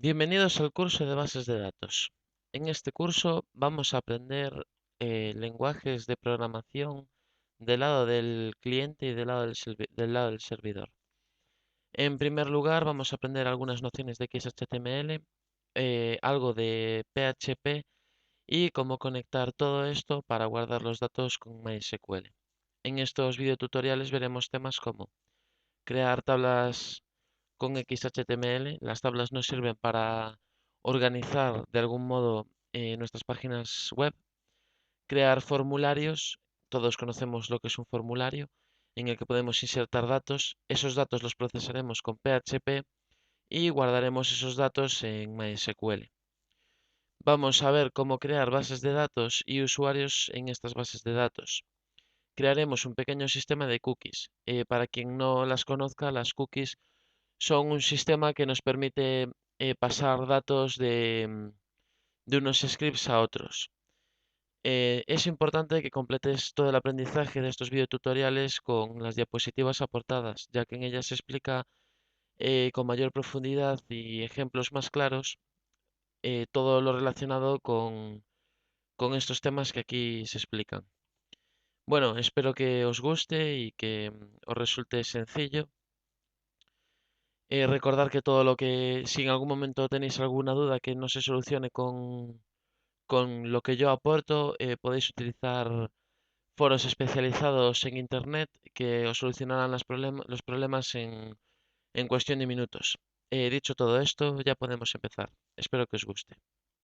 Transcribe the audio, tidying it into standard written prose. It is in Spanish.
Bienvenidos al curso de bases de datos. En este curso vamos a aprender lenguajes de programación del lado del cliente y del lado del servidor. En primer lugar, vamos a aprender algunas nociones de XHTML, algo de PHP y cómo conectar todo esto para guardar los datos con MySQL. En estos videotutoriales veremos temas como crear tablas con XHTML. Las tablas nos sirven para organizar de algún modo nuestras páginas web, crear formularios. Todos conocemos lo que es un formulario en el que podemos insertar datos. Esos datos los procesaremos con PHP y guardaremos esos datos en MySQL. Vamos a ver cómo crear bases de datos y usuarios en estas bases de datos. Crearemos un pequeño sistema de cookies. Para quien no las conozca, las cookies son un sistema que nos permite pasar datos de unos scripts a otros. Es importante que completes todo el aprendizaje de estos videotutoriales con las diapositivas aportadas, ya que en ellas se explica con mayor profundidad y ejemplos más claros todo lo relacionado con estos temas que aquí se explican. Bueno, espero que os guste y que os resulte sencillo. Recordar que todo lo que, si en algún momento tenéis alguna duda que no se solucione con lo que yo aporto, podéis utilizar foros especializados en Internet que os solucionarán los problemas en cuestión de minutos. Dicho todo esto, ya podemos empezar. Espero que os guste.